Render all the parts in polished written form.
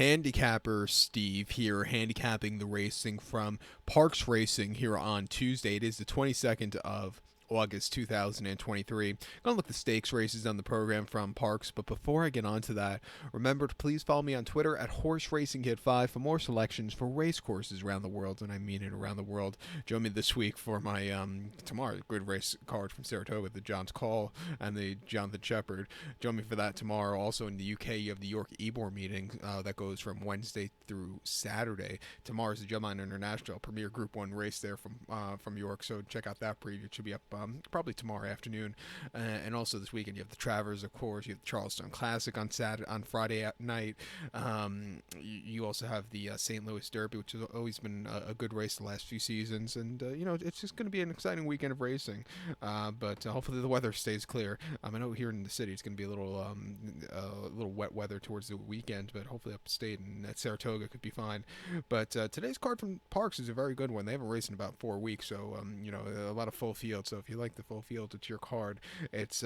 handicapper Steve here, handicapping the racing from Parx Racing here on Tuesday. It is the 22nd of August 2023. Gonna look at the stakes races on the program from Parx, but before I get on to that, remember to please follow me on Twitter at Horse Racing Kid 5 for more selections for race courses around the world, and I mean it, around the world. Join me this week for my tomorrow good race card from Saratoga, the John's Call and the Jonathan Shepherd. Join me for that tomorrow. Also in the UK, you have the York Ebor meeting that goes from Wednesday through Saturday. Tomorrow's the Gemini International Premier Group 1 race there from York, so check out that preview. It should be up probably tomorrow afternoon. And also this weekend, you have the Travers, of course. You have the Charleston Classic on Friday night. You also have the St. Louis Derby, which has always been a good race the last few seasons. And, it's just going to be an exciting weekend of racing. But hopefully the weather stays clear. I know here in the city it's going to be a little wet weather towards the weekend, but hopefully upstate and at Saratoga could be fine. But today's card from Parx is a very good one. They haven't raced in about 4 weeks, so a lot of full field. So if you like the full field, it's your card. It's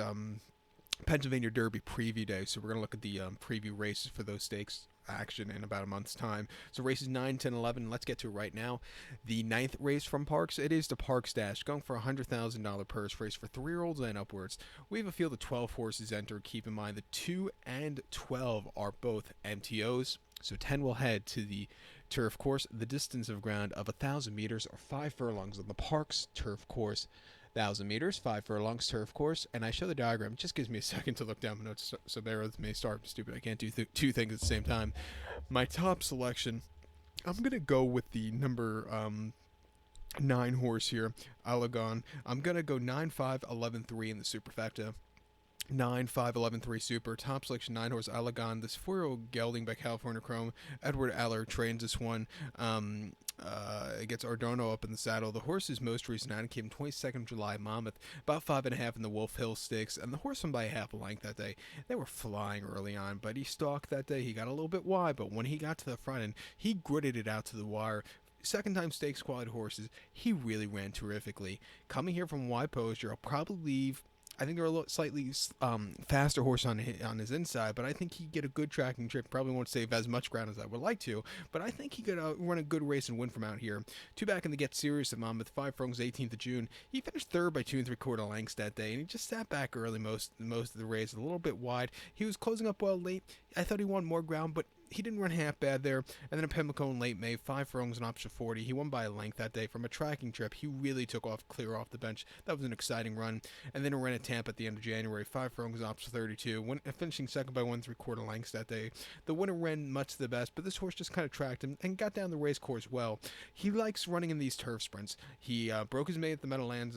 Pennsylvania Derby preview day, so we're going to look at the preview races for those stakes action in about a month's time. So races 9, 10, 11, let's get to it right now. The ninth race from Parx, it is the Parx Dash, going for a $100,000 purse race for 3-year-olds and upwards. We have a field of 12 horses entered. Keep in mind the 2 and 12 are both MTOs, so 10 will head to the turf course. The distance of ground of 1,000 meters or 5 furlongs on the Parx turf course. 1,000 meters, 5 furlongs turf course, and I show the diagram. It just gives me a second to look down my notes, so bear with me. Sorry, I'm stupid. I can't do two things at the same time. My top selection, I'm going to go with the number 9 horse here, Alagon. I'm going to go 9, 5, 11, 3 in the superfecta. 9, 5, 11, 3 super. Top selection 9 horse Alagon. This 4-year-old gelding by California Chrome. Edward Aller trains this one. It gets Ardono up in the saddle. The horse's most recent outing came 22nd of July, Monmouth, about 5.5 in the Wolf Hill Stakes, and the horse won by a half a length that day. They were flying early on, but he stalked that day. He got a little bit wide, but when he got to the front end, he gritted it out to the wire. Second time stakes quality horses, he really ran terrifically. Coming here from wide posture, I'll probably leave. I think they're a little slightly faster horse on his inside, but I think he'd get a good tracking trip. Probably won't save as much ground as I would like to, but I think he could run a good race and win from out here. 2 back in the Get Serious at Monmouth, 5 furlongs, 18th of June. He finished third by 2 3/4 lengths that day, and he just sat back early most of the race, a little bit wide. He was closing up well late. I thought he won more ground, but he didn't run half bad there. And then a Pimlico in late May, 5 furlongs and option 40. He won by a length that day from a tracking trip. He really took off clear off the bench. That was an exciting run. And then a ran at Tampa at the end of January, 5 furlongs and option 32. Finishing second by 1 3/4 lengths that day. The winner ran much to the best, but this horse just kind of tracked him and got down the race course well. He likes running in these turf sprints. He broke his maiden at the Meadowlands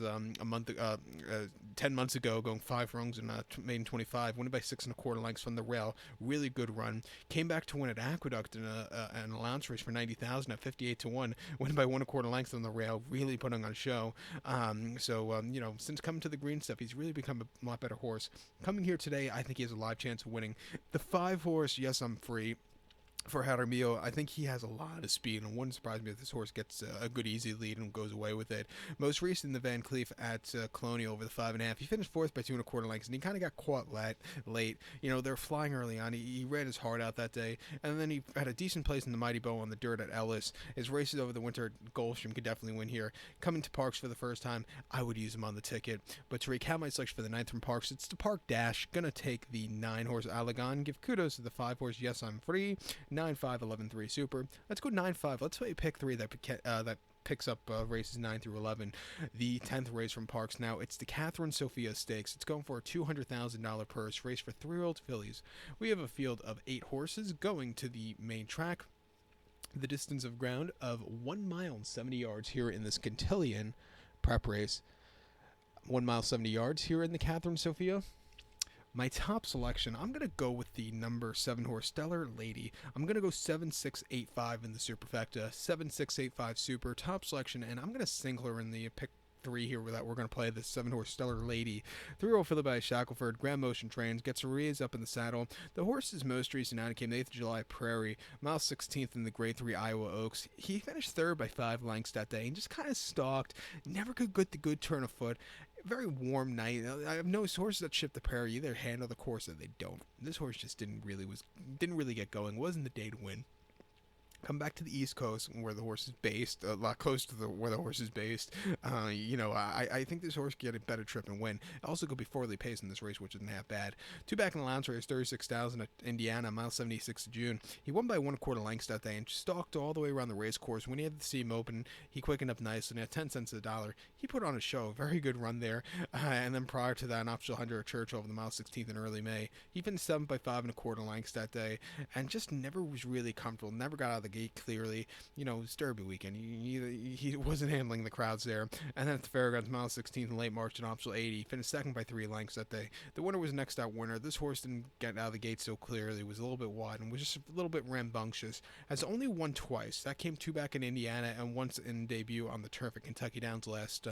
10 months ago, going 5 furlongs and maiden 25. Winning by 6 1/4 lengths from the rail. Really good run. Came back to win at Aqueduct in an allowance race for 90,000 at 58 to 1, winning by 1 1/4 lengths on the rail, really putting on a show. Since coming to the green stuff, he's really become a lot better horse. Coming here today, I think he has a live chance of winning. The 5 horse, Yes I'm Free, for Jaramillo, I think he has a lot of speed, and it wouldn't surprise me if this horse gets a good easy lead and goes away with it. Most recent, the Van Cleef at Colonial over the 5.5. He finished 4th by 2 1/4 lengths, and he kind of got caught late. They're flying early on. He ran his heart out that day, and then he had a decent place in the Mighty Bow on the dirt at Ellis. His races over the winter at Goldstream could definitely win here. Coming to Parx for the first time, I would use him on the ticket. But to recap my selection for the 9th from Parx, it's the Parx Dash. Gonna take the 9 horse Alagon. Give kudos to the 5 horse Yes I'm Free. 9, 5, 11, 3 super. Let's go 9, 5. Let's play pick 3 that picks up races 9 through 11. The 10th race from Parx now, it's the Cathryn Sophia Stakes. It's going for a $200,000 purse race for 3-year-old fillies. We have a field of 8 horses going to the main track. The distance of ground of 1 mile and 70 yards here in this Quintillion prep race. 1 mile 70 yards here in the Cathryn Sophia. My top selection, I'm going to go with the number 7 horse Stellar Lady. I'm going to go 7-6-8-5 in the superfecta. 7-6-8-5 super, top selection, and I'm going to single her in the pick 3 here that we're going to play, the 7 horse Stellar Lady. 3-year-old filly by Shackelford, Grand Motion trains, gets her raised up in the saddle. The horse's most recent outing came 8th of July Prairie, mile 16th in the grade 3 Iowa Oaks. He finished 3rd by 5 lengths that day and just kind of stalked, never could get the good turn of foot. Very warm night. I've noticed horses that ship the prairie either handle the course or they don't. This horse just didn't really get going. Wasn't the day to win. Come back to the East Coast where the horse is based, a lot close to where the horse is based. I think this horse could get a better trip and win. Also could be forwardly paced in this race, which isn't half bad. Two back in the Lounge race, 36,000 at Indiana, mile 76 of June. He won by 1/4 lengths that day and stalked all the way around the race course. When he had the seam open, he quickened up nicely and at 10 cents a dollar. He put on a show, very good run there. And then prior to that, an optional 100 at Church over the mile 16th in early May. He finished 7 by 5 1/4 lengths that day and just never was really comfortable, never got out of the gate clearly. It's Derby weekend. He wasn't handling the crowds there. And then at the Fairgrounds, mile 16th in late March, an optional 80. He finished second by 3 lengths that day. The winner was next out winner. This horse didn't get out of the gate so clearly. It was a little bit wide and was just a little bit rambunctious. Has only won twice. That came 2 back in Indiana and once in debut on the turf at Kentucky Downs last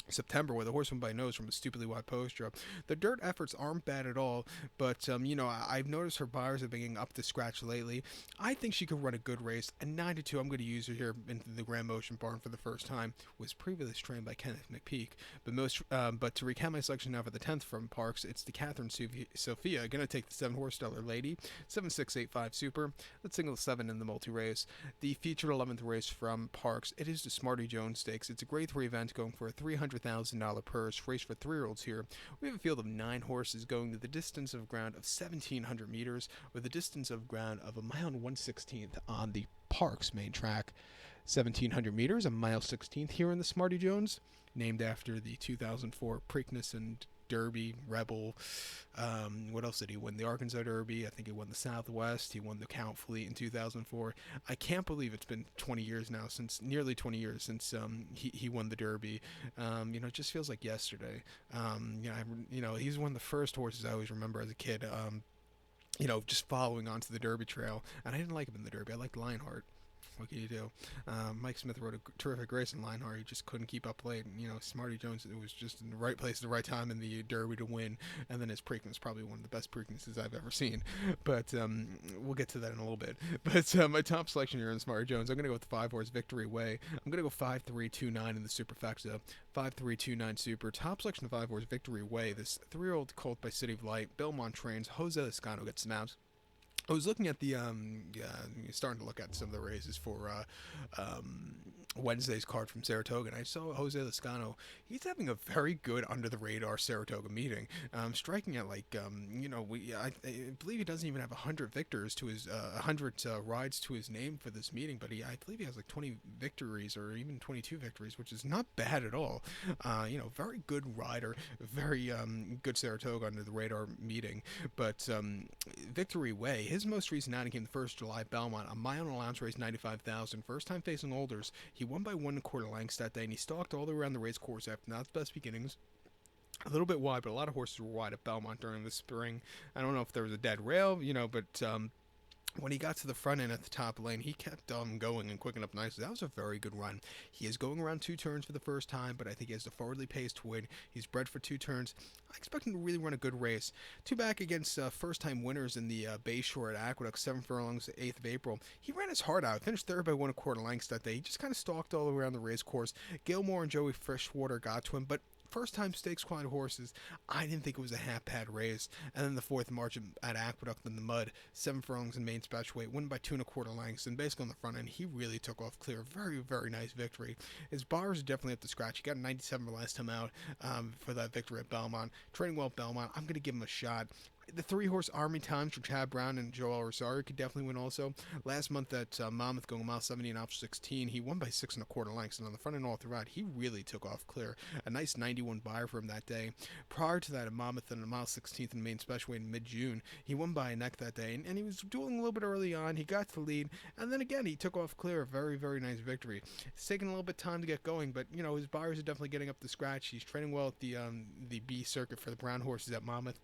September, where the horse went by nose from a stupidly wide post drop. The dirt efforts aren't bad at all, but I've noticed her buyers have been getting up to scratch lately. I think she could run a good race, and 9-2, I'm going to use her here into the Grand Motion barn for the first time. Was previously trained by Kenneth McPeak, but to recount my selection now for the 10th from Parx, it's the Cathryn Sophia. Going to take the 7-horse Stellar Lady, 7685 Super. Let's single 7 in the multi race. The featured 11th race from Parx. It is the Smarty Jones Stakes. It's a grade 3 event going for a $300,000 purse, race for 3-year-olds here. We have a field of 9 horses going to the distance of ground of 1,700 meters, with a distance of ground of 1.116 on the Parx main track. 1,700 meters, 1.16 here in the Smarty Jones, named after the 2004 Preakness and Derby Rebel. What else did he win? The Arkansas Derby. I think he won the Southwest. He won the Count Fleet in 2004. I can't believe it's been 20 years now, nearly 20 years since he won the Derby. It just feels like yesterday. He's one of the first horses I always remember as a kid. Just following onto the Derby trail, and I didn't like him in the Derby. I liked Lionheart. What can you do? Mike Smith wrote a terrific race in Lionheart. He just couldn't keep up late. Smarty Jones, it was just in the right place at the right time in the Derby to win. And then his Preakness, probably one of the best Preaknesses I've ever seen. But we'll get to that in a little bit. But my top selection here in Smarty Jones, I'm going to go with the 5-horse Victory Way. I'm going to go 5-3-2-9 in the superfecta. 5-3-2-9 Super. Top selection of 5-horse Victory Way. This 3-year-old colt by City of Light. Belmont trains. Jose Lescano gets some out. I was looking at starting to look at some of the races for Wednesday's card from Saratoga, and I saw Jose Lescano. He's having a very good under-the-radar Saratoga meeting, striking at I believe he doesn't even have 100 victors to his 100 rides to his name for this meeting, but I believe he has 20 victories or even 22 victories, which is not bad at all. Very good rider, very good Saratoga under-the-radar meeting, but Victory Way. His most recent outing came the 1st July Belmont, a mile and allowance race, 95,000. First time facing Olders. He won by 1 1/4 lengths that day, and he stalked all the way around the race course after not the best beginnings. A little bit wide, but a lot of horses were wide at Belmont during the spring. I don't know if there was a dead rail, but when he got to the front end at the top lane, he kept going and quicking up nicely. That was a very good run. He is going around 2 turns for the first time, but I think he has the forwardly paced to win. He's bred for 2 turns. I expect him to really run a good race. 2 back against first-time winners in the Bayshore at Aqueduct, 7 furlongs, 8th of April. He ran his heart out. Finished 3rd by 1 1/4 lengths that day. He just kind of stalked all around the race course. Gilmore and Joey Freshwater got to him, but first time stakes quality horses, I didn't think it was a half-pad race. And then the 4th March at Aqueduct in the mud, 7 furlongs in main special weight, won by 2 1/4 lengths, and basically on the front end, he really took off clear. Very, very nice victory. His bars are definitely up to scratch. He got a 97 last time out for that victory at Belmont. Training well at Belmont. I'm going to give him a shot. The 3-horse Army Times for Chad Brown and Joel Rosario could definitely win also. Last month at Monmouth going mile 70 and option 16, he won by 6 1/4 lengths, and on the front and all throughout, he really took off clear. A nice 91 buyer for him that day. Prior to that at Monmouth and mile 16th in the main special weight in mid-June, he won by a neck that day, and he was dueling a little bit early on. He got to the lead, and then again, he took off clear. A very, very nice victory. It's taken a little bit of time to get going, but, his buyers are definitely getting up to scratch. He's training well at the B circuit for the brown horses at Monmouth.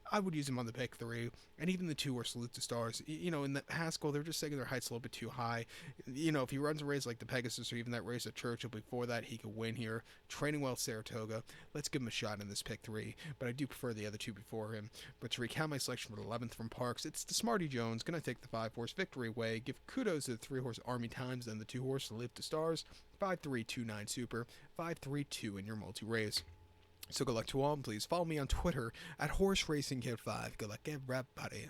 I would use him on the pick 3, and even the 2 are Salute to Stars. In the Haskell, they're just saying their height's a little bit too high. If he runs a race like the Pegasus or even that race at Churchill before that, he could win here. Training well at Saratoga. Let's give him a shot in this pick 3, but I do prefer the other 2 before him. But to recount my selection for the 11th from Parx, it's the Smarty Jones. Gonna take the 5-horse Victory Way. Give kudos to the 3-horse Army Times and the 2-horse Salute to Stars. 5-3-2-9 Super. 5-3-2 in your multi-race. So good luck to all, and please follow me on Twitter at HorseRacingKid5. Good luck, everybody.